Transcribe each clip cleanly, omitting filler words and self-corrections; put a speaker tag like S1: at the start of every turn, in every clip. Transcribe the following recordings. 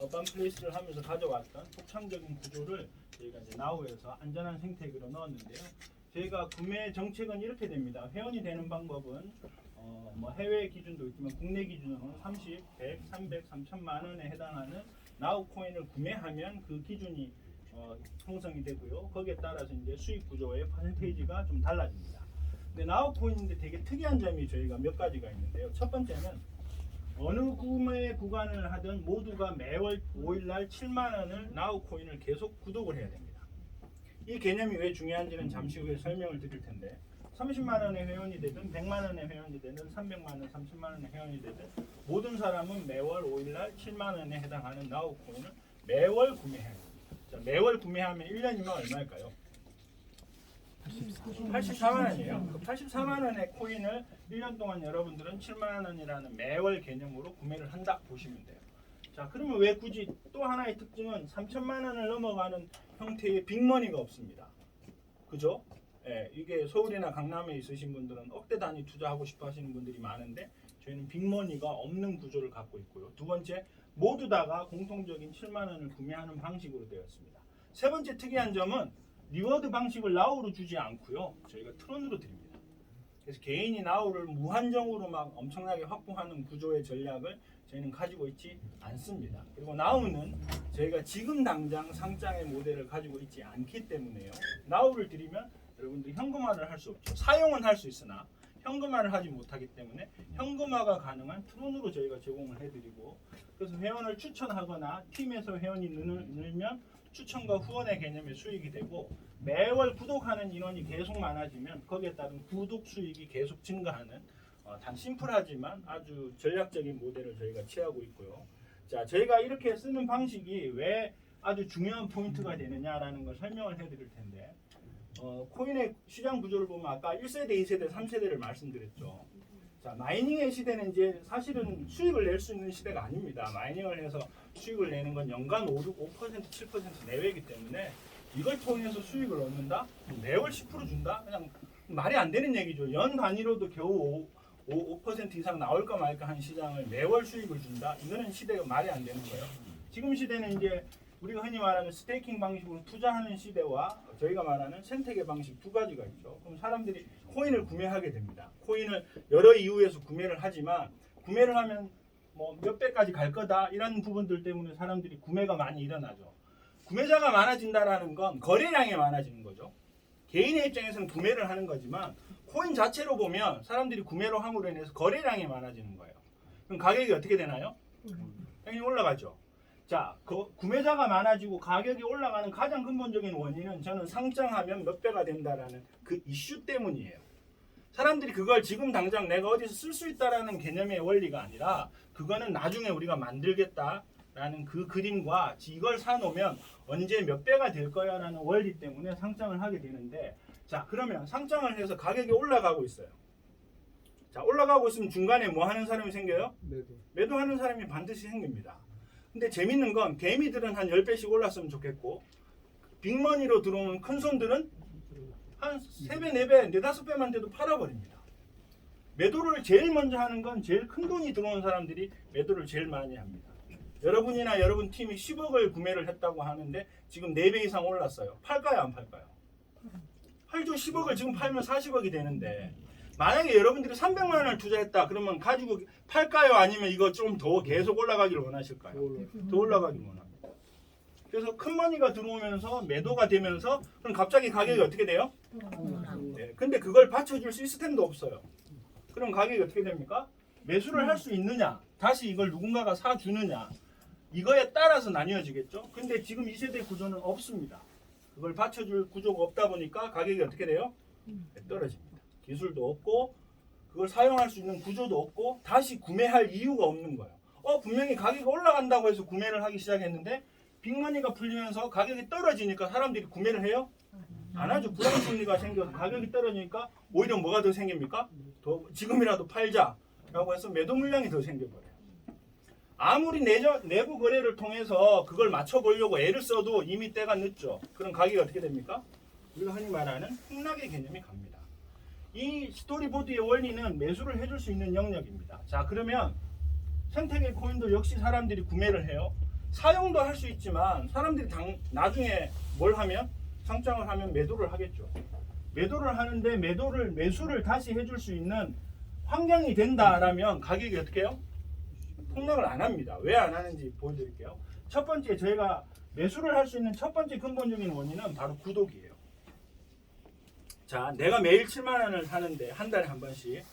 S1: 어반 플레이스를 하면서 가져왔던 독창적인 구조를 저희가 이제 나우에서 안전한 생태계로 넣었는데요. 저희가 구매 정책은 이렇게 됩니다. 회원이 되는 방법은 뭐 해외 기준도 있지만 국내 기준으로는 30, 100, 300, 3천만 원에 해당하는 나우 코인을 구매하면 그 기준이 형성이 되고요. 거기에 따라서 이제 수익 구조의 퍼센테이지가 좀 달라집니다. 근데 나우 코인인데 되게 특이한 점이 저희가 몇 가지가 있는데요. 첫 번째는 어느 구매 구간을 하든 모두가 매월 5일날 7만 원을 나우 코인을 계속 구독을 해야 됩니다. 이 개념이 왜 중요한지는 잠시 후에 설명을 드릴 텐데 30만 원의 회원이 되든 100만 원의 회원이 되든 300만 원, 30만 원의 회원이 되든 모든 사람은 매월 5일날 7만 원에 해당하는 나우 코인을 매월 구매해야 됩니다. 자, 매월 구매하면 1년이면 얼마일까요? 84만 원이에요. 그 84만 원의 코인을 1년 동안 여러분들은 7만 원이라는 매월 개념으로 구매를 한다 보시면 돼요. 자, 그러면 왜 굳이 또 하나의 특징은 3천만 원을 넘어가는 형태의 빅머니가 없습니다. 그죠? 예, 이게 서울이나 강남에 있으신 분들은 억대 단위 투자하고 싶어 하시는 분들이 많은데 저희는 빅머니가 없는 구조를 갖고 있고요. 두 번째, 모두 다가 공통적인 7만 원을 구매하는 방식으로 되었습니다. 세 번째 특이한 점은 리워드 방식을 나우로 주지 않고요. 저희가 트론으로 드립니다. 그래서 개인이 나우를 무한정으로 막 엄청나게 확보하는 구조의 전략을 저희는 가지고 있지 않습니다. 그리고 나우는 저희가 지금 당장 상장의 모델을 가지고 있지 않기 때문에요. 나우를 드리면 여러분들이 현금화를 할 수 없죠. 사용은 할 수 있으나 현금화를 하지 못하기 때문에 현금화가 가능한 트론으로 저희가 제공을 해드리고 그래서 회원을 추천하거나 팀에서 회원이 늘면 추천과 후원의 개념의 수익이 되고 매월 구독하는 인원이 계속 많아지면 거기에 따른 구독 수익이 계속 증가하는 단 심플하지만 아주 전략적인 모델을 저희가 취하고 있고요. 자, 저희가 이렇게 쓰는 방식이 왜 아주 중요한 포인트가 되느냐라는 걸 설명을 해드릴 텐데 코인의 시장 구조를 보면 아까 1세대, 2세대, 3세대를 말씀드렸죠. 자, 마이닝의 시대는 이제 사실은 수익을 낼 수 있는 시대가 아닙니다. 마이닝을 해서 수익을 내는 건 연간 5%, 7% 내외이기 때문에 이걸 통해서 수익을 얻는다? 매월 10% 준다? 그냥 말이 안 되는 얘기죠. 연 단위로도 겨우 5% 이상 나올까 말까 한 시장을 매월 수익을 준다? 이거는 시대가 말이 안 되는 거예요. 지금 시대는 이제 우리가 흔히 말하는 스테이킹 방식으로 투자하는 시대와 저희가 말하는 생태계 방식 두 가지가 있죠. 그럼 사람들이 코인을 구매하게 됩니다. 코인을 여러 이유에서 구매를 하지만 구매를 하면 뭐 몇 배까지 갈 거다 이런 부분들 때문에 사람들이 구매가 많이 일어나죠. 구매자가 많아진다라는 건 거래량이 많아지는 거죠. 개인의 입장에서는 구매를 하는 거지만 코인 자체로 보면 사람들이 구매로 함으로 인해서 거래량이 많아지는 거예요. 그럼 가격이 어떻게 되나요? 당연히 올라가죠. 자, 구매자가 많아지고 가격이 올라가는 가장 근본적인 원인은 저는 상장하면 몇 배가 된다라는 그 이슈 때문이에요. 사람들이 그걸 지금 당장 내가 어디서 쓸 수 있다라는 개념의 원리가 아니라 그거는 나중에 우리가 만들겠다라는 그 그림과 이걸 사놓으면 언제 몇 배가 될 거야라는 원리 때문에 상장을 하게 되는데 자, 그러면 상장을 해서 가격이 올라가고 있어요. 자, 올라가고 있으면 중간에 뭐 하는 사람이 생겨요? 매도하는 사람이 반드시 생깁니다. 근데 재밌는 건 개미들은 한 10배씩 올랐으면 좋겠고 빅머니로 들어오는 큰 손들은 한 3배, 4배, 4, 5배만 돼도 팔아버립니다. 매도를 제일 먼저 하는 건 제일 큰 돈이 들어오는 사람들이 매도를 제일 많이 합니다. 여러분이나 여러분 팀이 10억을 구매를 했다고 하는데 지금 4배 이상 올랐어요. 팔까요, 안 팔까요? 팔죠. 10억을 지금 팔면 40억이 되는데 만약에 여러분들이 300만 원을 투자했다 그러면 가지고 팔까요? 아니면 이거 좀 더 계속 올라가기를 원하실까요? 더 올라가기를 원합니다. 그래서 큰 머니가 들어오면서 매도가 되면서 그럼 갑자기 가격이 어떻게 돼요? 네, 근데 그걸 받쳐줄 시스템도 없어요. 그럼 가격이 어떻게 됩니까? 매수를 할 수 있느냐? 다시 이걸 누군가가 사주느냐? 이거에 따라서 나뉘어지겠죠? 근데 지금 2세대 구조는 없습니다. 그걸 받쳐줄 구조가 없다 보니까 가격이 어떻게 돼요? 네, 떨어집니다. 기술도 없고 그걸 사용할 수 있는 구조도 없고 다시 구매할 이유가 없는 거예요. 분명히 가격이 올라간다고 해서 구매를 하기 시작했는데 빅머니가 풀리면서 가격이 떨어지니까 사람들이 구매를 해요? 안 하죠. 불안 심리가 생겨서 가격이 떨어지니까 오히려 뭐가 더 생깁니까? 더 지금이라도 팔자라고 해서 매도 물량이 더 생겨버려요. 아무리 내부 거래를 통해서 그걸 맞춰보려고 애를 써도 이미 때가 늦죠. 그럼 가격이 어떻게 됩니까? 우리가 흔히 말하는 폭락의 개념이 갑니다. 이 스토리보드의 원리는 매수를 해줄 수 있는 영역입니다. 자, 그러면 생태계 코인도 역시 사람들이 구매를 해요. 사용도 할 수 있지만 사람들이 나중에 뭘 하면 상장을 하면 매도를 하겠죠. 매도를 하는데 매수를 다시 해줄 수 있는 환경이 된다라면 가격이 어떻게 해요? 폭락을 안 합니다. 왜 안 하는지 보여드릴게요. 첫 번째 저희가 매수를 할 수 있는 첫 번째 근본적인 원인은 바로 구독이에요. 자, 내가 매일 7만 원을 사는데 한 달에 한 번씩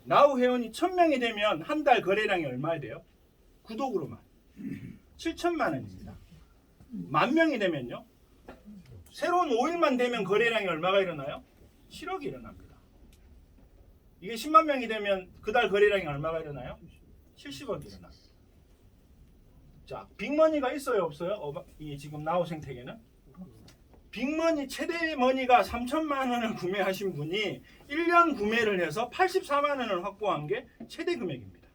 S1: 나우 회원이 1000명이 되면 한 달 거래량이 얼마나 돼요? 구독으로만 7천만 원입니다. 10,000명이 되면요. 새로운 5일만 되면 거래량이 얼마가 일어나요? 7억이 일어납니다. 이게 10만 명이 되면 그 달 거래량이 얼마가 일어나요? 70억이 일어납니다. 자, 빅머니가 있어요, 없어요? 이게 지금 나우 생태계는 빅머니 최대 머니가 3천만 원을 구매하신 분이 1년 구매를 해서 84만 원을 확보한 게 최대 금액입니다.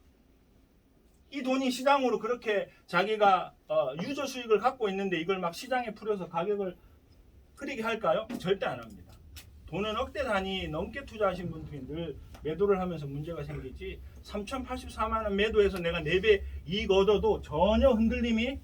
S1: 이 돈이 시장으로 그렇게 자기가 유저 수익을 갖고 있는데 이걸 막 시장에 풀어서 가격을 흐리게 할까요? 절대 안 합니다. 돈은 억대 단위 넘게 투자하신 분들이 늘 매도를 하면서 문제가 생기지 3,084만 원 매도해서 내가 4배 이익 얻어도 전혀 흔들림이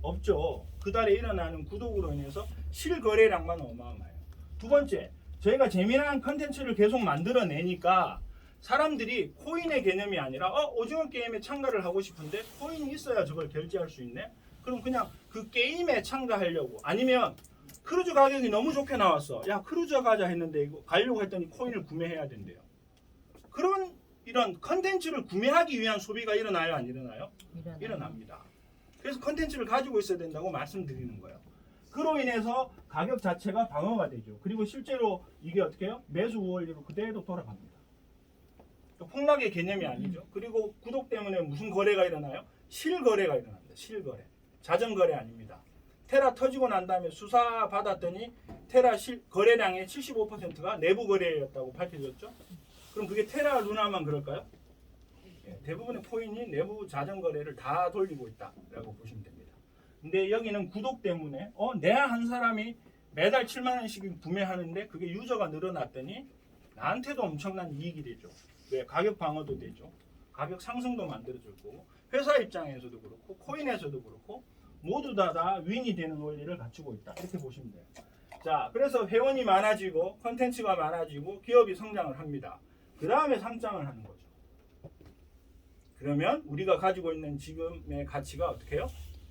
S1: 없죠. 그 달에 일어나는 구독으로 인해서 실거래량만 어마어마해요. 두 번째, 저희가 재미난 컨텐츠를 계속 만들어내니까 사람들이 코인의 개념이 아니라 오징어 게임에 참가를 하고 싶은데 코인이 있어야 저걸 결제할 수 있네? 그럼 그냥 그 게임에 참가하려고 아니면 크루즈 가격이 너무 좋게 나왔어. 야, 크루즈 가자 했는데 이거 가려고 했더니 코인을 구매해야 된대요. 그런 이런 컨텐츠를 구매하기 위한 소비가 일어나요, 안 일어나요? 일어납니다. 그래서 컨텐츠를 가지고 있어야 된다고 말씀드리는 거예요. 그로 인해서 가격 자체가 방어가 되죠. 그리고 실제로 이게 어떻게 해요? 매수 원리로 그대로 돌아갑니다. 폭락의 개념이 아니죠. 그리고 구독 때문에 무슨 거래가 일어나요? 실거래가 일어납니다. 실거래. 자전거래 아닙니다. 테라 터지고 난 다음에 수사 받았더니 테라 거래량의 75%가 내부 거래였다고 밝혀졌죠. 그럼 그게 테라 루나만 그럴까요? 대부분의 코인이 내부 자전거래를 다 돌리고 있다라고 보시면 됩니다. 근데 여기는 구독 때문에 내가 한 사람이 매달 7만 원씩 구매하는데 그게 유저가 늘어났더니 나한테도 엄청난 이익이 되죠. 왜? 가격 방어도 되죠. 가격 상승도 만들어줄 거고 회사 입장에서도 그렇고 코인에서도 그렇고 모두 다 윈이 되는 원리를 갖추고 있다. 이렇게 보시면 돼요. 자, 그래서 회원이 많아지고 컨텐츠가 많아지고 기업이 성장을 합니다. 그 다음에 상장을 하는 거죠. 그러면 우리가 가지고 있는 지금의 가치가 어떻게 해요?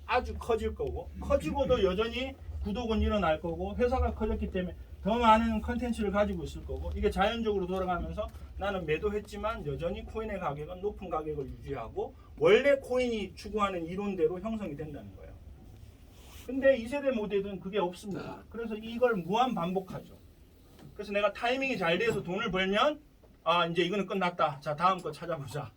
S1: 아주 커질 거고 커지고도 여전히 구독은 일어날 거고 회사가 커졌기 때문에 더 많은 컨텐츠를 가지고 있을 거고 이게 자연적으로 돌아가면서 나는 매도했지만 여전히 코인의 가격은 높은 가격을 유지하고 원래 코인이 추구하는 이론대로 형성이 된다는 거예요. 근데 2세대 모델은 그게 없습니다. 그래서 이걸 무한 반복하죠. 그래서 내가 타이밍이 잘 돼서 돈을 벌면 이제 이거는 끝났다. 자, 다음 거 찾아보자.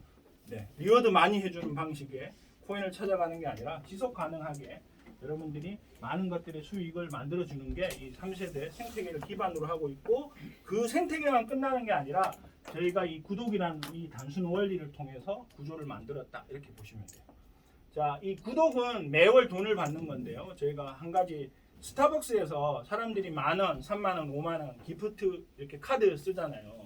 S1: 네, 리워드 많이 해주는 방식의 코인을 찾아가는 게 아니라 지속 가능하게 여러분들이 많은 것들의 수익을 만들어주는 게 이 3세대 생태계를 기반으로 하고 있고 그 생태계만 끝나는 게 아니라 저희가 이 구독이라는 이 단순 원리를 통해서 구조를 만들었다 이렇게 보시면 돼요. 자, 이 구독은 매월 돈을 받는 건데요. 저희가 한 가지 스타벅스에서 사람들이 10,000원, 30,000원, 50,000원 기프트 이렇게 카드 쓰잖아요.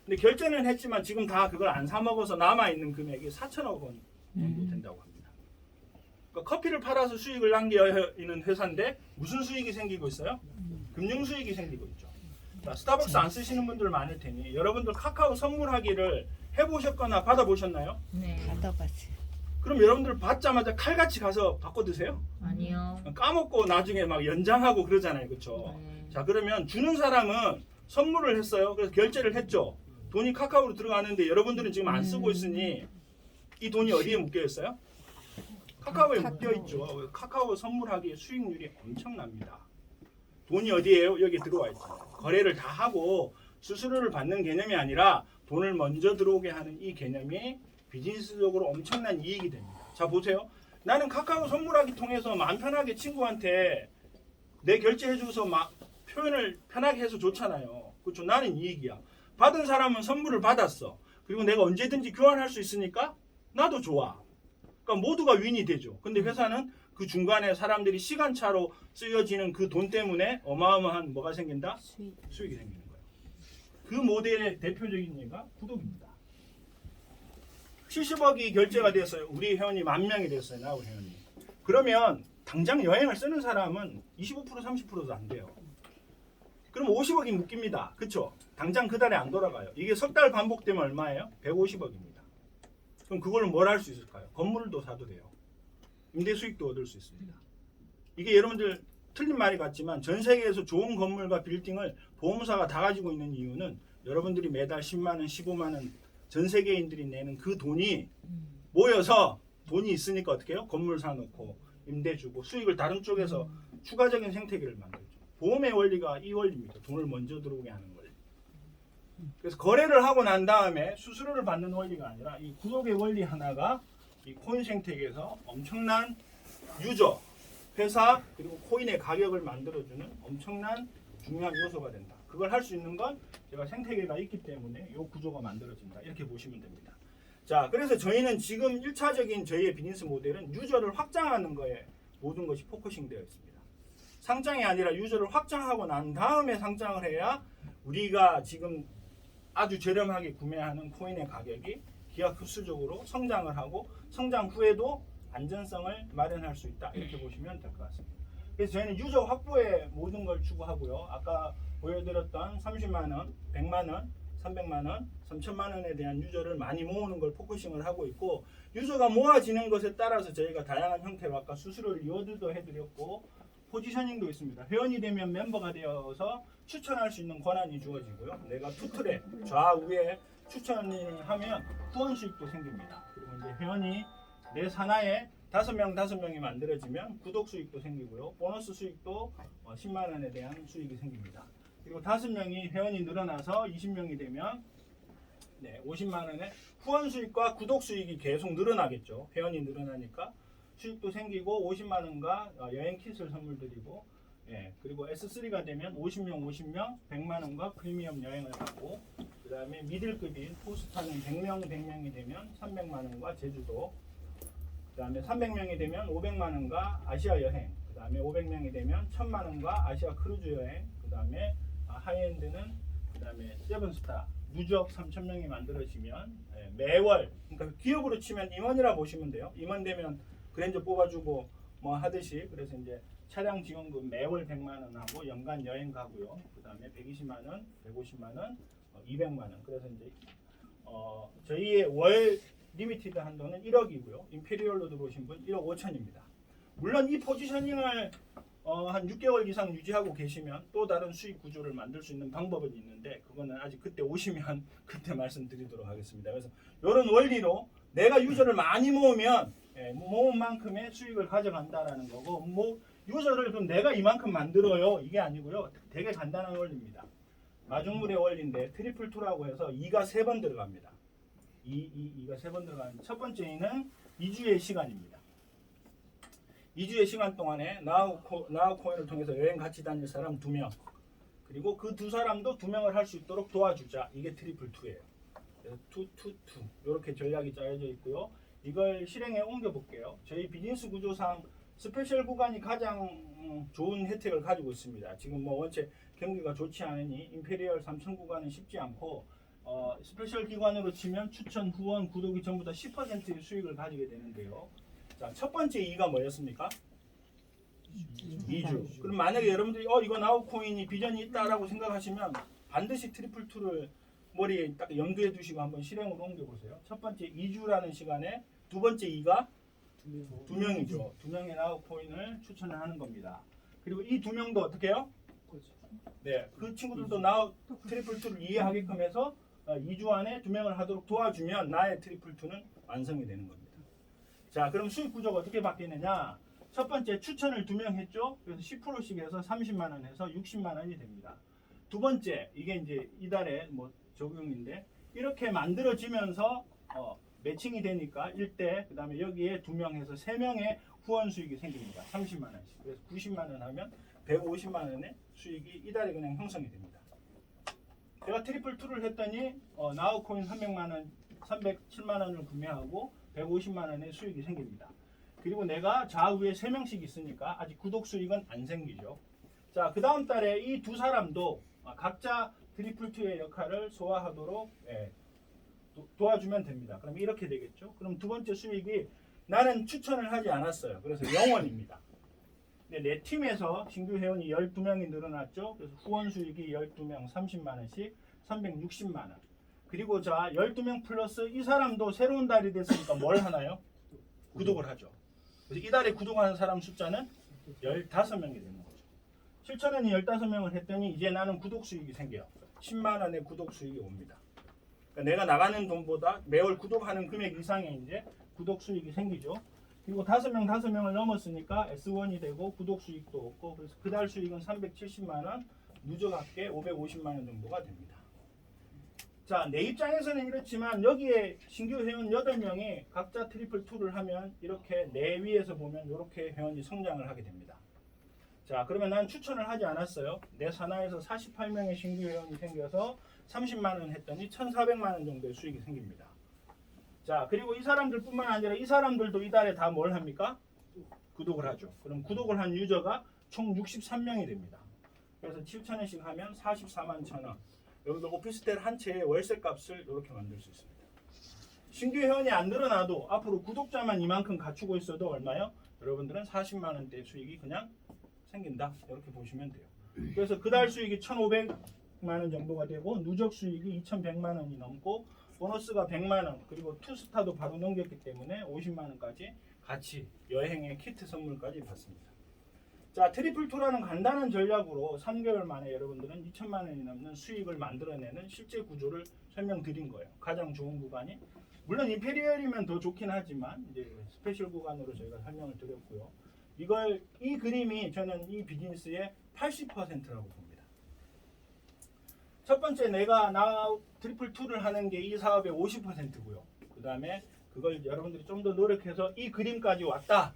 S1: 근데 결제는 했지만 지금 다 그걸 안 사 먹어서 남아 있는 금액이 4천억 원 정도 된다고 합니다. 그러니까 커피를 팔아서 수익을 남기는 회사인데 무슨 수익이 생기고 있어요? 금융 수익이 생기고 있죠. 자, 스타벅스 안 쓰시는 분들 많을 테니 여러분들 카카오 선물하기를 해보셨거나 받아보셨나요?
S2: 네.
S3: 받아봤어요.
S1: 그럼 여러분들 받자마자 칼같이 가서 바꿔 드세요?
S2: 아니요.
S1: 까먹고 나중에 막 연장하고 그러잖아요, 그렇죠? 자, 그러면 주는 사람은 선물을 했어요. 그래서 결제를 했죠. 돈이 카카오로 들어가는데 여러분들은 지금 안 쓰고 있으니 이 돈이 어디에 묶여 있어요? 카카오에 묶여 있죠. 카카오 선물하기에 수익률이 엄청납니다. 돈이 어디에요? 여기 들어와 있잖아요. 거래를 다 하고 수수료를 받는 개념이 아니라 돈을 먼저 들어오게 하는 이 개념이 비즈니스적으로 엄청난 이익이 됩니다. 자, 보세요. 나는 카카오 선물하기 통해서 마음 편하게 친구한테 내 결제해줘서 막 표현을 편하게 해서 좋잖아요. 그렇죠? 나는 이익이야. 받은 사람은 선물을 받았어. 그리고 내가 언제든지 교환할 수 있으니까 나도 좋아. 그러니까 모두가 윈이 되죠. 근데 회사는 그 중간에 사람들이 시간차로 쓰여지는 그 돈 때문에 어마어마한 뭐가 생긴다? 수익이 생기는 거예요. 그 모델의 대표적인 예가 구독입니다. 70억이 결제가 됐어요. 우리 회원이 10,000명이 됐어요. 나우 회원이. 그러면 당장 여행을 쓰는 사람은 25% 30%도 안 돼요. 그럼 50억이 묶입니다. 그쵸? 당장 그 달에 안 돌아가요. 이게 석 달 반복되면 얼마예요? 150억입니다. 그럼 그걸로 뭘 할 수 있을까요? 건물도 사도 돼요. 임대 수익도 얻을 수 있습니다. 이게 여러분들 틀린 말이 같지만 전 세계에서 좋은 건물과 빌딩을 보험사가 다 가지고 있는 이유는 여러분들이 매달 10만 원, 15만 원 전 세계인들이 내는 그 돈이 모여서 돈이 있으니까 어떻게 해요? 건물 사놓고 임대 주고 수익을 다른 쪽에서 추가적인 생태계를 만들죠. 보험의 원리가 이 원리입니다. 돈을 먼저 들어오게 하는 원리. 그래서 거래를 하고 난 다음에 수수료를 받는 원리가 아니라 이 구독의 원리 하나가 이 코인 생태계에서 엄청난 유저, 회사 그리고 코인의 가격을 만들어주는 엄청난 중요한 요소가 된다. 그걸 할 수 있는 건 제가 생태계가 있기 때문에 이 구조가 만들어진다. 이렇게 보시면 됩니다. 자, 그래서 저희는 지금 1차적인 저희의 비즈니스 모델은 유저를 확장하는 거에 모든 것이 포커싱 되어 있습니다. 상장이 아니라 유저를 확장하고 난 다음에 상장을 해야 우리가 지금 아주 저렴하게 구매하는 코인의 가격이 기하급수적으로 성장을 하고 성장 후에도 안전성을 마련할 수 있다. 이렇게 보시면 될 것 같습니다. 그래서 저희는 유저 확보에 모든 걸 추구하고요. 아까 보여드렸던 30만 원, 100만 원, 300만 원, 3천만 원에 대한 유저를 많이 모으는 걸 포커싱을 하고 있고 유저가 모아지는 것에 따라서 저희가 다양한 형태로 아까 수수료 리워드도 해드렸고 포지셔닝도 있습니다. 회원이 되면 멤버가 되어서 추천할 수 있는 권한이 주어지고요. 내가 투틀에 좌우에 추천을 하면 후원 수익도 생깁니다. 그리고 이제 회원이 내 산하에 5명이 만들어지면 구독 수익도 생기고요. 보너스 수익도 10만 원에 대한 수익이 생깁니다. 그리고 5명이 회원이 늘어나서 20명이 되면 50만 원의 후원 수익과 구독 수익이 계속 늘어나겠죠. 회원이 늘어나니까 수익도 생기고 50만 원과 여행 킷을 선물 드리고 그리고 S3가 되면 50명 100만 원과 프리미엄 여행을 하고 그 다음에 미들급인 포스타는 100명이 되면 300만 원과 제주도 그 다음에 300명이 되면 500만 원과 아시아 여행 그 다음에 500명이 되면 1000만 원과 아시아 크루즈 여행 그 다음에 하이엔드는 그 다음에 세븐스타 누적 3,000명이 만들어지면 매월 그러니까 기업으로 치면 임원이라 보시면 돼요. 임원 되면 그랜저 뽑아주고 뭐 하듯이 그래서 이제 차량 지원금 매월 100만 원 하고 연간 여행 가고요. 그 다음에 120만 원, 150만 원, 200만 원. 그래서 이제 저희의 월 리미티드 한도는 1억이고요. 임페리얼로 들어오신 분 1억 5천입니다. 물론 이 포지셔닝을 한 6개월 이상 유지하고 계시면 또 다른 수익 구조를 만들 수 있는 방법은 있는데 그거는 아직 그때 오시면 그때 말씀드리도록 하겠습니다. 그래서 이런 원리로 내가 유저를 많이 모으면 모은 만큼의 수익을 가져간다라는 거고 뭐 유저를 그럼 내가 이만큼 만들어요 이게 아니고요. 되게 간단한 원리입니다. 마중물의 원리인데 트리플 2라고 해서 2가 3번 들어갑니다. 2가 3번 들어가는 첫 번째는 2주의 시간입니다. 2주의 시간 동안에 나우 코인을 통해서 여행 같이 다닐 사람 2명 그리고 그 두 사람도 2명을 할 수 있도록 도와주자. 이게 트리플 2예요. 그래서 2 이렇게 전략이 짜여져 있고요. 이걸 실행에 옮겨 볼게요. 저희 비즈니스 구조상 스페셜 구간이 가장 좋은 혜택을 가지고 있습니다. 지금 뭐 원체 경기가 좋지 않으니 임페리얼 3천 구간은 쉽지 않고 스페셜 기관으로 치면 추천, 후원, 구독이 전부 다 10%의 수익을 가지게 되는데요. 자, 첫 번째 2가 뭐였습니까? 2주. 그럼 만약에 여러분들이 이거 나우코인이 비전이 있다라고 생각하시면 반드시 트리플 2를 머리에 딱 염두에 두시고 한번 실행으로 옮겨보세요. 첫 번째 2주라는 시간에 두 번째 2가 2명이죠. 2명의 나우코인을 추천을 하는 겁니다. 그리고 이 2명도 어떻게 해요? 네, 그 친구들도 나우 트리플 2를 이해하게끔 해서 2주 안에 2명을 하도록 도와주면 나의 트리플 2는 완성이 되는 겁니다. 자, 그럼 수익 구조가 어떻게 바뀌느냐? 첫 번째 추천을 2명 했죠. 그래서 10%씩 해서 30만 원 해서 60만 원이 됩니다. 두 번째 이게 이제 이달에 뭐 적용인데 이렇게 만들어지면서 매칭이 되니까 1대 그다음에 여기에 2명 해서 3명의 후원 수익이 생깁니다. 30만 원씩. 그래서 90만 원 하면 150만 원의 수익이 이달에 그냥 형성이 됩니다. 제가 트리플 2를 했더니 나우코인 300만 원, 307만 원을 구매하고 150만 원의 수익이 생깁니다. 그리고 내가 좌우에 3명씩 있으니까 아직 구독 수익은 안 생기죠. 자, 그 다음 달에 이 두 사람도 각자 트리플 2의 역할을 소화하도록 도와주면 됩니다. 그럼 이렇게 되겠죠. 그럼 두 번째 수익이 나는 추천을 하지 않았어요. 그래서 0원입니다. 근데 내 팀에서 신규 회원이 12명이 늘어났죠. 그래서 후원 수익이 12명 30만 원씩 360만 원. 그리고 자 12명 플러스 이 사람도 새로운 달이 됐으니까 뭘 하나요? 구독을 하죠. 그래서 이달에 구독하는 사람 숫자는 15명이 되는 거죠. 7,000원이 15명을 했더니 이제 나는 구독 수익이 생겨요. 10만 원의 구독 수익이 옵니다. 그러니까 내가 나가는 돈보다 매월 구독하는 금액 이상의 이제 구독 수익이 생기죠. 그리고 5명을 넘었으니까 S1이 되고 구독 수익도 없고 그래서 그달 수익은 370만 원, 누적 합계 550만 원 정도가 됩니다. 자, 내 입장에서는 이렇지만 여기에 신규 회원 8명이 각자 트리플 2를 하면 이렇게 내 위에서 보면 이렇게 회원이 성장을 하게 됩니다. 자, 그러면 난 추천을 하지 않았어요. 내 산하에서 48명의 신규 회원이 생겨서 30만 원 했더니 1,400만 원 정도의 수익이 생깁니다. 자, 그리고 이 사람들뿐만 아니라 이 사람들도 이달에 다 뭘 합니까? 구독을 하죠. 그럼 구독을 한 유저가 총 63명이 됩니다. 그래서 7,000원씩 하면 44만 1,000원. 여기서 오피스텔 한 채의 월세 값을 이렇게 만들 수 있습니다. 신규 회원이 안 늘어나도 앞으로 구독자만 이만큼 갖추고 있어도 얼마요? 여러분들은 40만 원대 수익이 그냥 생긴다. 이렇게 보시면 돼요. 그래서 그달 수익이 1,500만 원 정도가 되고 누적 수익이 2,100만 원이 넘고 보너스가 100만 원 그리고 투스타도 바로 넘겼기 때문에 50만 원까지 같이 여행의 키트 선물까지 받습니다. 자, 트리플 2라는 간단한 전략으로 3개월 만에 여러분들은 2천만 원이 넘는 수익을 만들어내는 실제 구조를 설명드린 거예요. 가장 좋은 구간이 물론 임페리얼이면 더 좋긴 하지만 이제 스페셜 구간으로 저희가 설명을 드렸고요. 이 그림이 저는 이 비즈니스의 80%라고 봅니다. 첫 번째 내가 트리플 2를 하는 게 이 사업의 50%고요. 그 다음에 그걸 여러분들이 좀 더 노력해서 이 그림까지 왔다.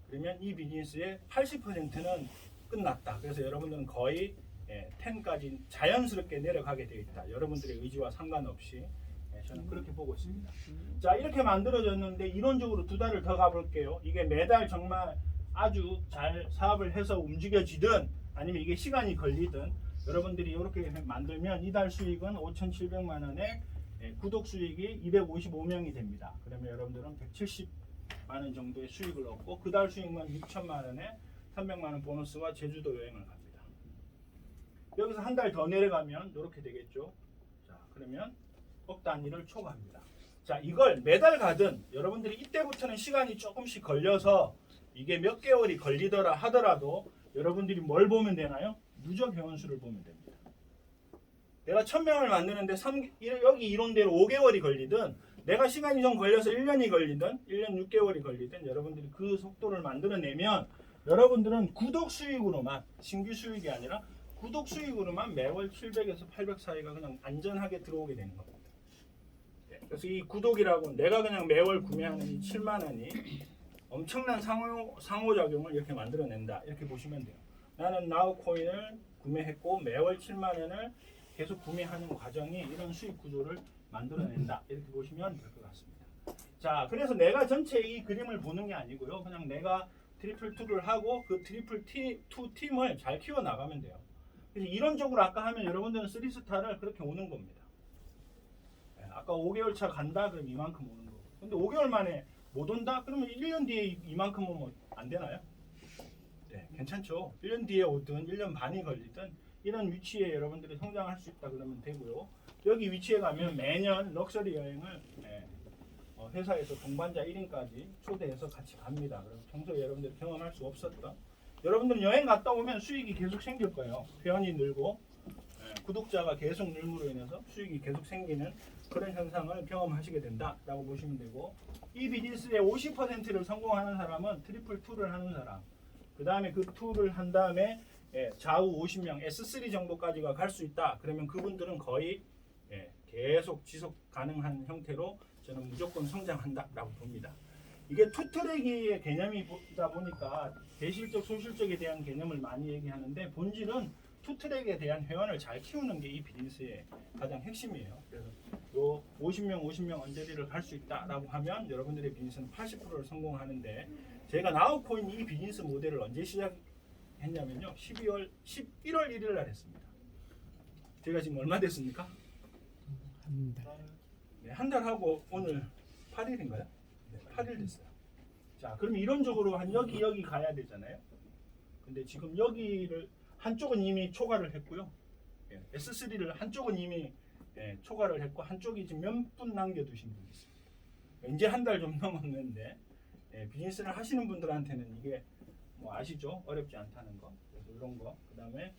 S1: 그러면 이 비즈니스의 80%는 끝났다. 그래서 여러분들은 거의 10까지 자연스럽게 내려가게 되어 있다. 여러분들의 의지와 상관없이 저는 그렇게 보고 있습니다. 자, 이렇게 만들어졌는데 이론적으로 2달을 더 가볼게요. 이게 매달 정말 아주 잘 사업을 해서 움직여지든 아니면 이게 시간이 걸리든 여러분들이 이렇게 만들면 이달 수익은 5,700만 원에 구독 수익이 255명이 됩니다. 그러면 여러분들은 170만 원 정도의 수익을 얻고 그달 수익만 6천만 원에 300만 원 보너스와 제주도 여행을 갑니다. 여기서 한 달 더 내려가면 이렇게 되겠죠. 자, 그러면 억 단위를 초과합니다. 자, 이걸 매달 가든 여러분들이 이때부터는 시간이 조금씩 걸려서 이게 몇 개월이 걸리더라 하더라도 여러분들이 뭘 보면 되나요? 누적 회원수를 보면 됩니다. 내가 1,000명을 만드는데 여기 이론대로 5개월이 걸리든 내가 시간이 좀 걸려서 1년이 걸리든 1년 6개월이 걸리든 여러분들이 그 속도를 만들어내면 여러분들은 구독 수익으로만 신규 수익이 아니라 구독 수익으로만 매월 700에서 800 사이가 그냥 안전하게 들어오게 되는 겁니다. 그래서 이 구독이라고 내가 그냥 매월 구매하는 이 7만 원이 엄청난 상호작용을 이렇게 만들어낸다. 이렇게 보시면 돼요. 나는 나우 코인을 구매했고 매월 7만 원을 계속 구매하는 과정이 이런 수익 구조를 만들어낸다. 이렇게 보시면 될 것 같습니다. 자, 그래서 내가 전체 이 그림을 보는 게 아니고요. 그냥 내가 트리플 2를 하고 그 트리플 2 팀을 잘 키워 나가면 돼요. 그래서 이론적으로 아까 하면 여러분들은 3스타를 그렇게 오는 겁니다. 아까 5개월 차 간다 그럼 이만큼 오는 거고. 근데 5개월 만에 못 온다? 그러면 1년 뒤에 이만큼 오면 안 되나요? 네, 괜찮죠. 1년 뒤에 오든 1년 반이 걸리든 이런 위치에 여러분들이 성장할 수 있다 그러면 되고요. 여기 위치에 가면 매년 럭셔리 여행을 회사에서 동반자 1인까지 초대해서 같이 갑니다. 그래서 평소에 여러분들이 경험할 수 없었던 여러분들은 여행 갔다 오면 수익이 계속 생길 거예요. 회원이 늘고 구독자가 계속 늘므로 인해서 수익이 계속 생기는 그런 현상을 경험하시게 된다라고 보시면 되고 이 비즈니스의 50%를 성공하는 사람은 트리플 2를 하는 사람 그 다음에 그 2를 한 다음에 좌우 50명 S3 정도까지가 갈 수 있다. 그러면 그분들은 거의 계속 지속 가능한 형태로 저는 무조건 성장한다라고 봅니다. 이게 투트랙의 개념이다 보니까 대실적, 소실적에 대한 개념을 많이 얘기하는데 본질은 투트랙에 대한 회원을 잘 키우는 게 이 비즈니스의 가장 핵심이에요. 그래서 요 50명 언저리를 갈 수 있다라고 하면 여러분들의 비즈니스는 80%를 성공하는데 제가 나우코인 이 비즈니스 모델을 언제 시작했냐면요. 11월 1일 날 했습니다. 제가 지금 얼마 됐습니까? 한 달 하고 오늘 8일인가요? 네, 8일 됐어요. 자, 그럼 이론적으로 한 여기 가야 되잖아요. 근데 지금 여기를 한쪽은 이미 초과를 했고요. 예, S3를 한쪽은 이미 초과를 했고 한쪽이 지금 몇 분 남겨두신 분이 있습니다. 이제 한 달 좀 넘었는데 비즈니스를 하시는 분들한테는 이게 뭐 아시죠? 어렵지 않다는 거. 그래서 이런 거. 그 다음에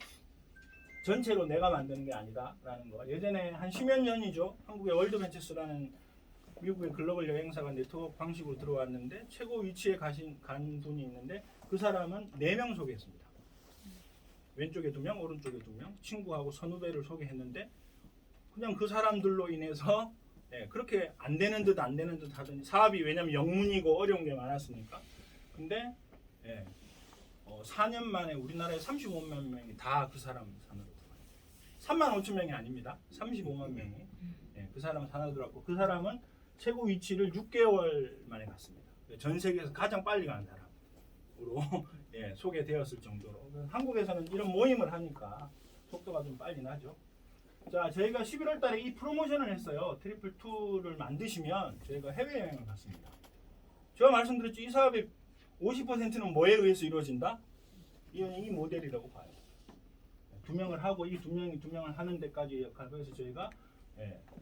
S1: 전체로 내가 만드는 게 아니다라는 거. 예전에 한 10여 년이죠. 한국의 월드벤처스라는 미국의 글로벌 여행사가 네트워크 방식으로 들어왔는데 최고 위치에 간 분이 있는데 그 사람은 4명 소개했습니다. 왼쪽에 2명, 오른쪽에 2명, 친구하고 선후배를 소개했는데 그냥 그 사람들로 인해서 그렇게 안 되는 듯 하더니 사업이 왜냐면 영문이고 어려운 게 많았으니까. 근데 4년 만에 우리나라에 35만 명이 다 그 사람 산으로 들어와요. 3만 5천 명이 아닙니다. 35만 명이 그 사람 산으로 들어왔고 그 사람은 최고 위치를 6개월 만에 갔습니다. 전 세계에서 가장 빨리 간 사람으로 소개되었을 정도로. 한국에서는 이런 모임을 하니까 속도가 좀 빨리 나죠. 자, 저희가 11월 달에 이 프로모션을 했어요. 트리플 2를 만드시면 저희가 해외여행을 갔습니다. 제가 말씀드렸죠. 이 사업의 50%는 뭐에 의해서 이루어진다? 이 모델이라고 봐요. 2명을 하고 이 2명을 하는 데까지 역할. 그래서 저희가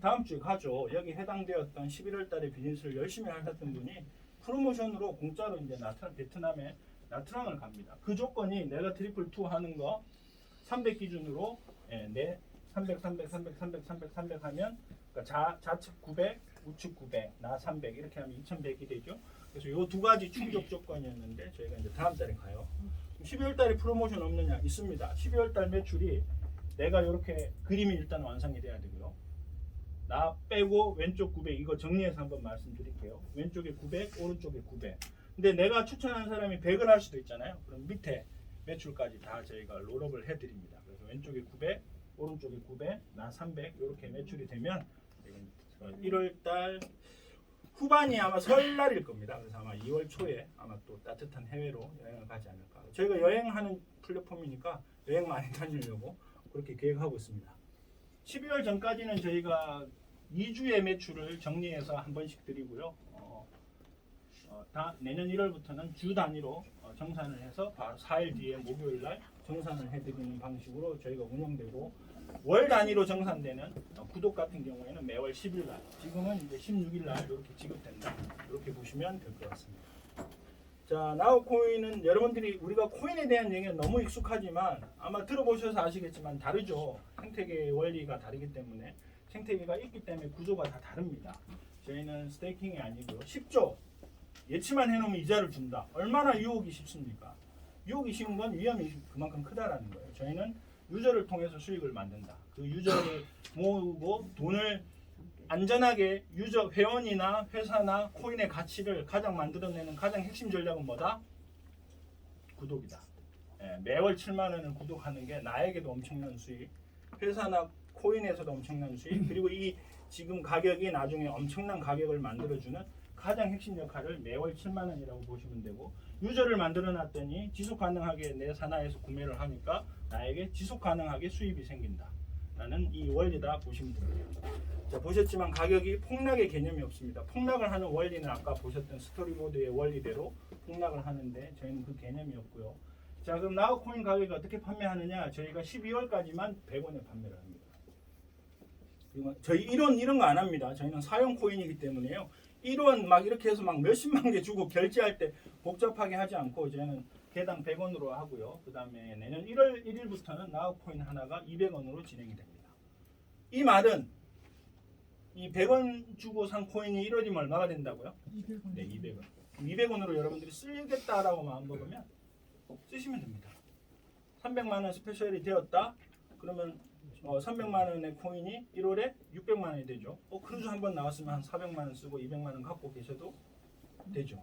S1: 다음 주에 가죠. 여기 해당되었던 11월 달에 비즈니스를 열심히 하셨던 분이 프로모션으로 공짜로 이제 베트남에 나트랑을 갑니다. 그 조건이 내가 트리플 2 하는 거 300 기준으로 300 하면 그러니까 좌측 900, 우측 900, 나 300 이렇게 하면 2100이 되죠. 그래서 요 두 가지 충족 조건이었는데 저희가 이제 다음 달에 가요. 12월 달에 프로모션 없느냐? 있습니다. 12월 달 매출이 내가 이렇게 그림이 일단 완성이 돼야 되고요. 나 빼고 왼쪽 900 이거 정리해서 한번 말씀드릴게요. 왼쪽에 900, 오른쪽에 900. 근데 내가 추천한 사람이 100을 할 수도 있잖아요. 그럼 밑에 매출까지 다 저희가 롤업을 해드립니다. 그래서 왼쪽에 900, 오른쪽에 900, 나 300 이렇게 매출이 되면 1월달 후반이 아마 설날일 겁니다. 그래서 아마 2월 초에 아마 또 따뜻한 해외로 여행을 가지 않을까. 저희가 여행하는 플랫폼이니까 여행 많이 다니려고 그렇게 계획하고 있습니다. 12월 전까지는 저희가 2주의 매출을 정리해서 한 번씩 드리고요. 다 내년 1월부터는 주 단위로 정산을 해서 바로 4일 뒤에 목요일 날 정산을 해드리는 방식으로 저희가 운영되고 월 단위로 정산되는 구독 같은 경우에는 매월 10일 날 지금은 이제 16일 날 이렇게 지급된다. 이렇게 보시면 될 것 같습니다. 자, 나우코인은 여러분들이 우리가 코인에 대한 얘기가 너무 익숙하지만 아마 들어보셔서 아시겠지만 다르죠. 생태계의 원리가 다르기 때문에 생태계가 있기 때문에 구조가 다 다릅니다. 저희는 스테이킹이 아니고요. 쉽죠. 예치만 해놓으면 이자를 준다. 얼마나 유혹이 쉽습니까? 유혹이 쉬운 건 위험이 그만큼 크다라는 거예요. 저희는 유저를 통해서 수익을 만든다. 그 유저를 모으고 돈을 안전하게 유저 회원이나 회사나 코인의 가치를 가장 만들어내는 가장 핵심 전략은 뭐다? 구독이다. 매월 7만 원을 구독하는 게 나에게도 엄청난 수익, 회사나 코인에서도 엄청난 수익, 그리고 이 지금 가격이 나중에 엄청난 가격을 만들어주는 가장 핵심 역할을 매월 7만 원이라고 보시면 되고 유저를 만들어 놨더니 지속 가능하게 내 산하에서 구매를 하니까 나에게 지속 가능하게 수입이 생긴다 라는 이 원리다 보시면 됩니다. 자, 보셨지만 가격이 폭락의 개념이 없습니다. 폭락을 하는 원리는 아까 보셨던 스토리보드의 원리대로 폭락을 하는데 저희는 그 개념이 없고요. 자, 그럼 나우코인 가격이 어떻게 판매하느냐? 저희가 12월까지만 100원에 판매를 합니다. 저희 1원 이런 거 안 합니다. 저희는 사용 코인이기 때문에요. 1원 막 이렇게 해서 막 몇십만 개 주고 결제할 때 복잡하게 하지 않고 저희는 개당 100원으로 하고요. 그 다음에 내년 1월 1일부터는 나우코인 하나가 200원으로 진행이 됩니다. 이 말은 이 100원 주고 산 코인이 1월이면 얼마가 된다고요? 200원. 네, 200원. 200원으로 여러분들이 쓰겠다라고 마음먹으면 쓰시면 됩니다. 300만 원 스페셜이 되었다. 그러면 300만 원의 코인이 1월에 600만 원이 되죠. 크루즈 한번 나왔으면 한 400만 원 쓰고 200만 원 갖고 계셔도 되죠.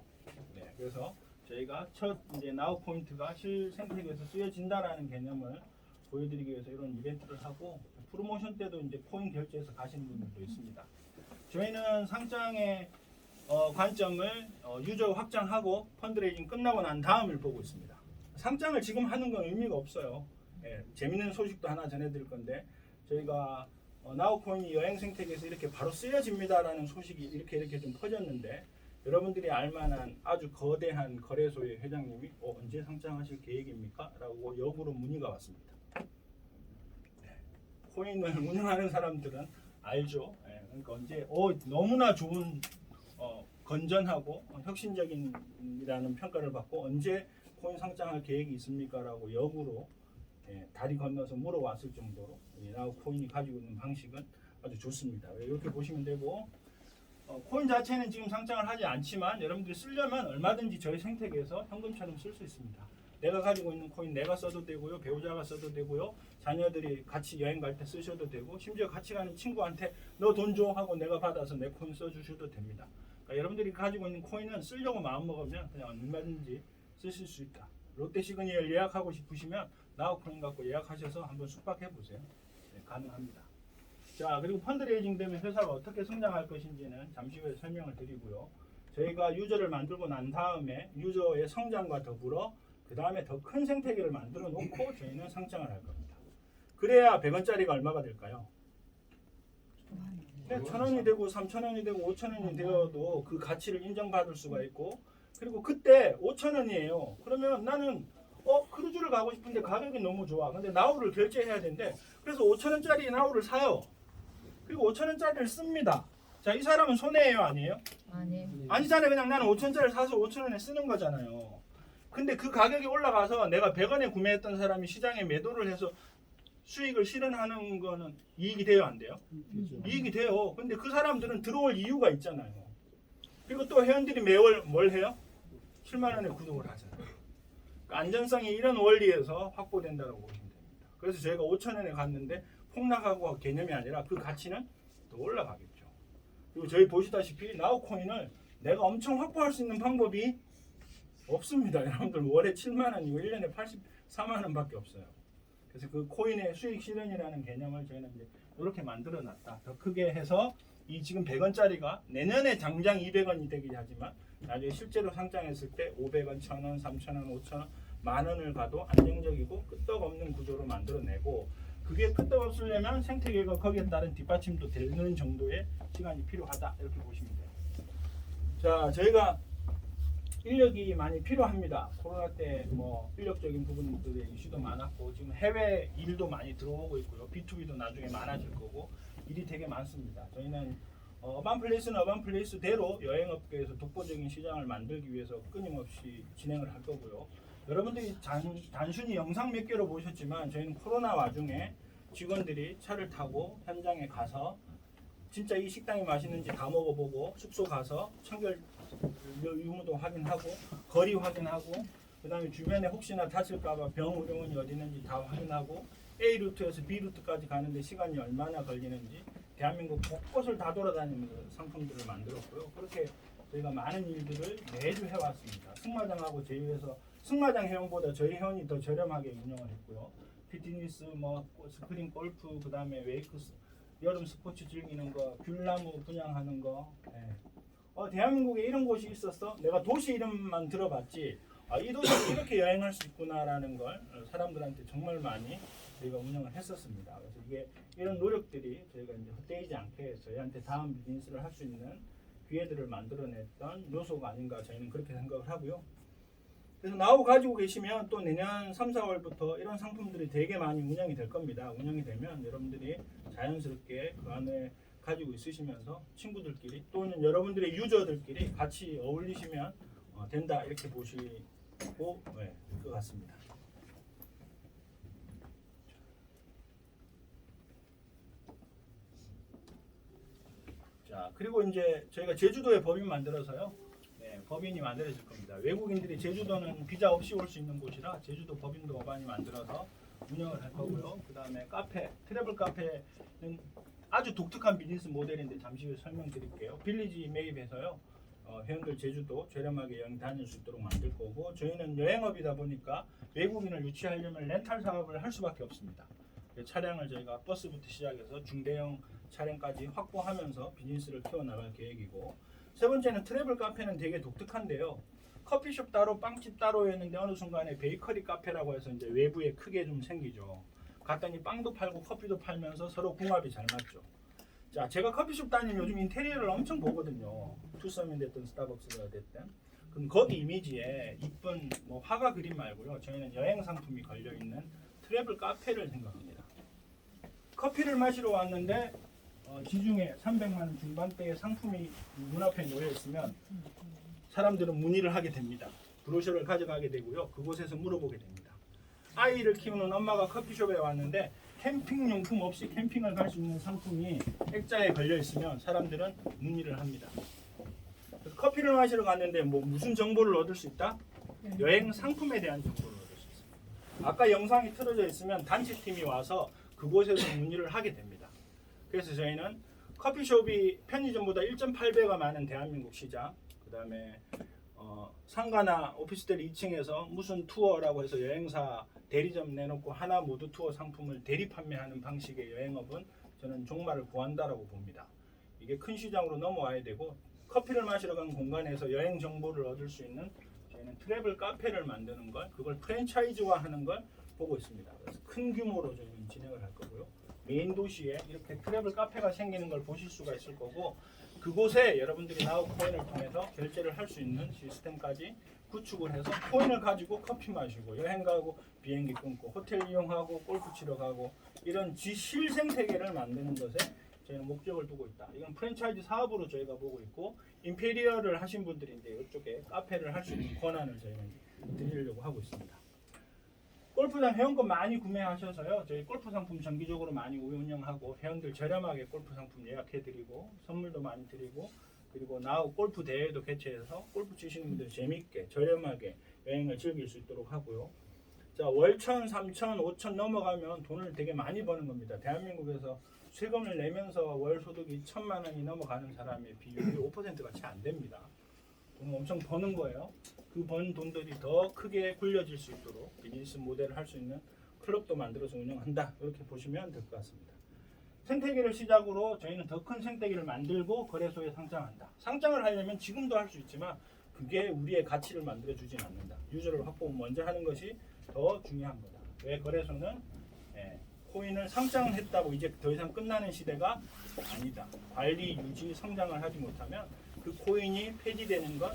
S1: 네, 그래서 저희가 첫 이제 나우 포인트가 실생태계에서 쓰여진다라는 개념을 보여드리기 위해서 이런 이벤트를 하고 프로모션 때도 이제 코인 결제해서 가시는 분들도 있습니다. 저희는 상장의 관점을 유저 확장하고 펀드레이징 끝나고 난 다음을 보고 있습니다. 상장을 지금 하는 건 의미가 없어요. 재밌는 소식도 하나 전해드릴 건데 저희가 나우코인이 여행 생태계에서 이렇게 바로 쓰여집니다라는 소식이 이렇게 좀 퍼졌는데 여러분들이 알만한 아주 거대한 거래소의 회장님이 언제 상장하실 계획입니까? 라고 역으로 문의가 왔습니다. 코인을 운영하는 사람들은 알죠. 그러니까 언제 너무나 좋은 건전하고 혁신적인이라는 평가를 받고 언제 코인 상장할 계획이 있습니까? 라고 역으로 다리 건너서 물어왔을 정도로 나우 코인이 가지고 있는 방식은 아주 좋습니다. 이렇게 보시면 되고 코인 자체는 지금 상장을 하지 않지만 여러분들이 쓰려면 얼마든지 저희 생태계에서 현금처럼 쓸 수 있습니다. 내가 가지고 있는 코인 내가 써도 되고요, 배우자가 써도 되고요, 자녀들이 같이 여행 갈 때 쓰셔도 되고, 심지어 같이 가는 친구한테 너 돈 줘 하고 내가 받아서 내 코인 써주셔도 됩니다. 그러니까 여러분들이 가지고 있는 코인은 쓰려고 마음 먹으면 그냥 얼마든지 쓰실 수 있다. 롯데 시그니엘 예약하고 싶으시면 나우 코인 갖고 예약하셔서 한번 숙박해 보세요. 가능합니다. 자, 그리고 펀드레이징 되면 회사가 어떻게 성장할 것인지는 잠시 후에 설명을 드리고요. 저희가 유저를 만들고 난 다음에 유저의 성장과 더불어 그 다음에 더 큰 생태계를 만들어 놓고 저희는 상장을 할 겁니다. 그래야 100원짜리가 얼마가 될까요? 1,000원이 되고 3,000원이 되고 5,000원이 되어도 그 가치를 인정받을 수가 있고, 그리고 그때 5,000원이에요. 그러면 나는 크루즈를 가고 싶은데 가격이 너무 좋아. 근데 나우를 결제해야 되는데 그래서 5,000원짜리 나우를 사요. 그리고 5,000원짜리를 씁니다. 자, 이 사람은 손해예요, 아니에요? 아니잖아요. 그냥 나는 5,000원짜리 사서 5,000원에 쓰는 거잖아요. 근데 그 가격이 올라가서 내가 100원에 구매했던 사람이 시장에 매도를 해서 수익을 실현하는 거는 이익이 돼요, 안 돼요? 이익이 돼요. 근데 그 사람들은 들어올 이유가 있잖아요. 그리고 또 회원들이 매월 뭘 해요? 7만 원에 구독을 하잖아요. 그러니까 안전성이 이런 원리에서 확보된다고 보시면 됩니다. 그래서 저희가 5,000원에 갔는데 폭락하고 개념이 아니라 그 가치는 더 올라가겠죠. 그리고 저희 보시다시피 나우코인을 내가 엄청 확보할 수 있는 방법이 없습니다. 여러분들 월에 7만 원이고 1년에 84만 원밖에 없어요. 그래서 그 코인의 수익 실현이라는 개념을 저희는 이제 이렇게 만들어 놨다. 더 크게 해서 이 지금 100원짜리가 내년에 당장 200원이 되긴 하지만 나중에 실제로 상장했을 때 500원, 1,000원, 3,000원, 5,000원, 만 원을 가도 안정적이고 끄떡없는 구조로 만들어내고, 그게 끄떡없으려면 생태계가 거기에 따른 뒷받침도 되는 정도의 시간이 필요하다. 이렇게 보시면 돼요. 자, 저희가 인력이 많이 필요합니다. 코로나 때 뭐 인력적인 부분들의 이슈도 많았고 지금 해외 일도 많이 들어오고 있고요. B2B도 나중에 많아질 거고 일이 되게 많습니다. 저희는 어반플레이스는 어반플레이스대로 여행업계에서 독보적인 시장을 만들기 위해서 끊임없이 진행을 할 거고요. 여러분들이 단순히 영상 몇 개로 보셨지만 저희는 코로나 와중에 직원들이 차를 타고 현장에 가서 진짜 이 식당이 맛있는지 다 먹어보고 숙소 가서 청결 유무도 확인하고 거리 확인하고 그 다음에 주변에 혹시나 다칠까봐 병의료원이 어디 있는지 다 확인하고 A 루트에서 B 루트까지 가는데 시간이 얼마나 걸리는지 대한민국 곳곳을 다 돌아다니면서 상품들을 만들었고요. 그렇게 저희가 많은 일들을 매주 해왔습니다. 승마장하고 제휴해서 승마장 회원보다 저희 회원이 더 저렴하게 운영을 했고요. 피트니스, 뭐 스프링 골프, 그 다음에 웨이크 여름 스포츠 즐기는 거, 귤나무 분양하는 거. 대한민국에 이런 곳이 있었어? 내가 도시 이름만 들어봤지 이 도시 이렇게 여행할 수 있구나라는 걸 사람들한테 정말 많이 저희가 운영을 했었습니다. 그래서 이게 이런 노력들이 저희가 이제 헛되이지 않게 저희한테 다음 비즈니스를 할 수 있는 기회들을 만들어냈던 요소가 아닌가 저희는 그렇게 생각을 하고요. 그래서 나우 가지고 계시면 또 내년 3, 4월부터 이런 상품들이 되게 많이 운영이 될 겁니다. 운영이 되면 여러분들이 자연스럽게 그 안에 가지고 있으시면서 친구들끼리 또는 여러분들의 유저들끼리 같이 어울리시면 된다 이렇게 보시고 될 것 같습니다. 자, 그리고 이제 저희가 제주도에 법인 만들어서요. 법인이 만들어질 겁니다. 외국인들이 제주도는 비자 없이 올 수 있는 곳이라 제주도 법인도 어반이 만들어서 운영을 할 거고요. 그 다음에 카페, 트래블 카페는 아주 독특한 비즈니스 모델인데 잠시 후에 설명드릴게요. 빌리지 매입해서요. 회원들 제주도 저렴하게 여행 다닐 수 있도록 만들 거고, 저희는 여행업이다 보니까 외국인을 유치하려면 렌탈 사업을 할 수밖에 없습니다. 차량을 저희가 버스부터 시작해서 중대형 차량까지 확보하면서 비즈니스를 키워나갈 계획이고, 세 번째는 트래블 카페는 되게 독특한데요. 커피숍 따로 빵집 따로였는데 어느 순간에 베이커리 카페라고 해서 이제 외부에 크게 좀 생기죠. 갔더니 빵도 팔고 커피도 팔면서 서로 궁합이 잘 맞죠. 자, 제가 커피숍 다니면 요즘 인테리어를 엄청 보거든요. 투썸이 됐든 스타벅스가 됐든. 그럼 거기 이미지에 이쁜 뭐 화가 그림 말고요. 저희는 여행 상품이 걸려 있는 트래블 카페를 생각합니다. 커피를 마시러 왔는데 지중해 300만 원 중반대의 상품이 눈앞에 놓여 있으면 사람들은 문의를 하게 됩니다. 브로셔를 가져가게 되고요. 그곳에서 물어보게 됩니다. 아이를 키우는 엄마가 커피숍에 왔는데 캠핑용품 없이 캠핑을 갈 수 있는 상품이 액자에 걸려 있으면 사람들은 문의를 합니다. 그래서 커피를 마시러 갔는데 뭐 무슨 정보를 얻을 수 있다? 여행 상품에 대한 정보를 얻을 수 있습니다. 아까 영상이 틀어져 있으면 단체팀이 와서 그곳에서 문의를 하게 됩니다. 그래서 저희는 커피숍이 편의점보다 1.8배가 많은 대한민국 시장, 그 다음에 상가나 오피스텔 2층에서 무슨 투어라고 해서 여행사 대리점 내놓고 하나 모두 투어 상품을 대리 판매하는 방식의 여행업은 저는 종말을 구한다라고 봅니다. 이게 큰 시장으로 넘어와야 되고 커피를 마시러 간 공간에서 여행 정보를 얻을 수 있는 저희는 트래블 카페를 만드는 걸, 그걸 프랜차이즈화하는 걸 보고 있습니다. 그래서 큰 규모로 저희는 진행을 할 거고요. 메인 도시에 이렇게 트래블 카페가 생기는 걸 보실 수가 있을 거고, 그곳에 여러분들이 나우 코인을 통해서 결제를 할 수 있는 시스템까지 구축을 해서 코인을 가지고 커피 마시고 여행 가고 비행기 끊고 호텔 이용하고 골프 치러 가고 이런 실생태계를 만드는 것에 저희는 목적을 두고 있다. 이건 프랜차이즈 사업으로 저희가 보고 있고, 임페리얼을 하신 분들인데 이쪽에 카페를 할 수 있는 권한을 저희는 드리려고 하고 있습니다. 골프장 회원권 많이 구매하셔서요. 저희 골프 상품 정기적으로 많이 운영하고 회원들 저렴하게 골프 상품 예약해드리고 선물도 많이 드리고, 그리고 나우 골프 대회도 개최해서 골프 치시는 분들 재밌게 저렴하게 여행을 즐길 수 있도록 하고요. 자, 월천, 3천, 5천 넘어가면 돈을 되게 많이 버는 겁니다. 대한민국에서 세금을 내면서 월 소득이 1,000만 원이 넘어가는 사람의 비율이 5%가 채 안 됩니다. 돈 엄청 버는 거예요. 그 번 돈들이 더 크게 굴려질 수 있도록 비즈니스 모델을 할 수 있는 클럽도 만들어서 운영한다. 이렇게 보시면 될 것 같습니다. 생태계를 시작으로 저희는 더 큰 생태계를 만들고 거래소에 상장한다. 상장을 하려면 지금도 할 수 있지만 그게 우리의 가치를 만들어주진 않는다. 유저를 확보 먼저 하는 것이 더 중요한 거다. 왜 거래소는 코인을 상장을 했다고 이제 더 이상 끝나는 시대가 아니다. 관리, 유지, 성장을 하지 못하면 그 코인이 폐지되는 건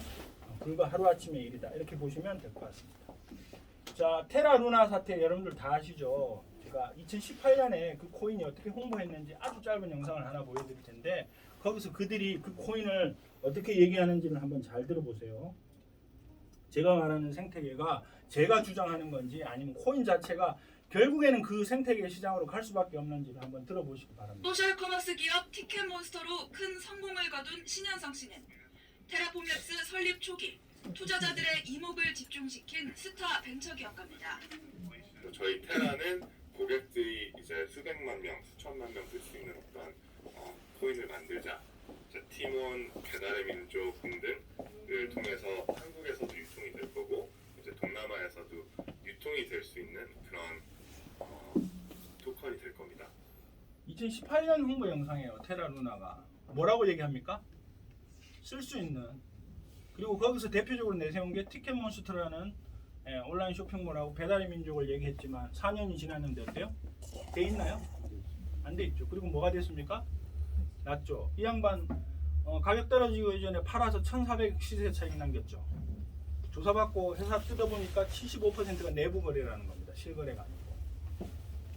S1: 불과 하루아침의 일이다. 이렇게 보시면 될 것 같습니다. 자, 테라루나 사태 여러분들 다 아시죠? 제가 2018년에 그 코인이 어떻게 홍보했는지 아주 짧은 영상을 하나 보여드릴 텐데, 거기서 그들이 그 코인을 어떻게 얘기하는지를 한번 잘 들어보세요. 제가 말하는 생태계가 제가 주장하는 건지 아니면 코인 자체가 결국에는 그 생태계 시장으로 갈 수밖에 없는지를 한번 들어보시기 바랍니다.
S2: 소셜 커머스 기업 티켓몬스터로 큰 성공을 거둔 신현성 씨는 테라폼랩스 설립 초기 투자자들의 이목을 집중시킨 스타 벤처기업가입니다.
S3: 저희 테라는 고객들이 이제 수백만 명, 수천만 명 쓸 수 있는 어떤 코인을 만들자. 티몬, 배달의 민족 등등을 통해서 한국에서도 유통이 될 거고 이제 동남아에서도 유통이 될 수 있는 그런 토큰이 될 겁니다.
S1: 2018년 홍보 영상이에요. 테라루나가 뭐라고 얘기합니까? 쓸 수 있는, 그리고 거기서 대표적으로 내세운 게 티켓몬스터라는 온라인 쇼핑몰하고 배달의 민족을 얘기했지만 4년이 지났는데 어때요? 돼 있나요? 안 돼 있죠. 그리고 뭐가 됐습니까? 낮죠. 이 양반 가격 떨어지기 이전에 팔아서 1,400 시세 차익 남겼죠. 조사받고 회사 뜯어보니까 75%가 내부 거래라는 겁니다. 실거래가 아니고.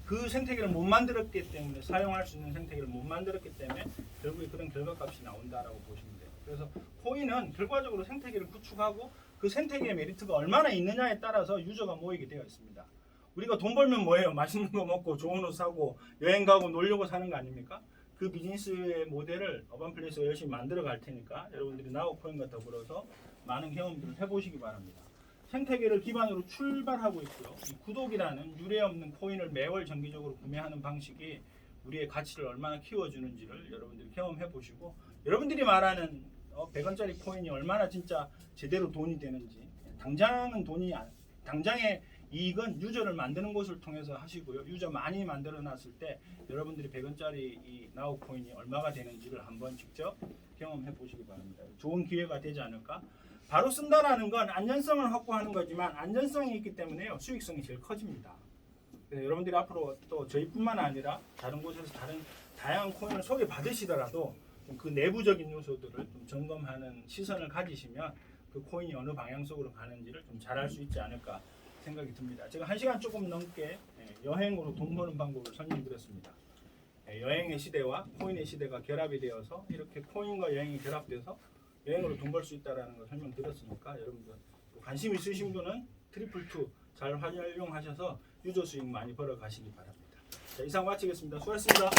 S1: 그 생태계를 못 만들었기 때문에, 사용할 수 있는 생태계를 못 만들었기 때문에 결국에 그런 결과값이 나온다라고 보시면 돼요. 그래서 코인은 결과적으로 생태계를 구축하고 그 생태계의 메리트가 얼마나 있느냐에 따라서 유저가 모이게 되어 있습니다. 우리가 돈 벌면 뭐예요? 맛있는 거 먹고 좋은 옷 사고 여행 가고 놀려고 사는 거 아닙니까? 그 비즈니스의 모델을 어반플레이스가 열심히 만들어 갈 테니까 여러분들이 나우코인과 더불어서 많은 경험들을 해보시기 바랍니다. 생태계를 기반으로 출발하고 있고요. 이 구독이라는 유례 없는 코인을 매월 정기적으로 구매하는 방식이 우리의 가치를 얼마나 키워주는지를 여러분들이 경험해 보시고, 여러분들이 말하는 100원짜리 코인이 얼마나 진짜 제대로 돈이 되는지, 당장은 당장의 이익은 유저를 만드는 것을 통해서 하시고요. 유저 많이 만들어 놨을 때 여러분들이 100원짜리 이 나우 코인이 얼마가 되는지를 한번 직접 경험해 보시기 바랍니다. 좋은 기회가 되지 않을까? 바로 쓴다라는 건 안전성을 확보하는 거지만 안전성이 있기 때문에요. 수익성이 제일 커집니다. 그래서 여러분들이 앞으로 또 저희뿐만 아니라 다른 곳에서 다양한 코인을 소개받으시더라도 좀 그 내부적인 요소들을 좀 점검하는 시선을 가지시면 그 코인이 어느 방향 속으로 가는지를 좀 잘 알 수 있지 않을까 생각이 듭니다. 제가 1시간 조금 넘게 여행으로 돈 버는 방법을 설명드렸습니다. 여행의 시대와 코인의 시대가 결합이 되어서 이렇게 코인과 여행이 결합돼서 여행으로 돈 벌 수 있다는 걸 설명드렸으니까 여러분들 관심 있으신 분은 트리플2 잘 활용하셔서 유저 수익 많이 벌어 가시기 바랍니다. 자, 이상 마치겠습니다. 수고하셨습니다.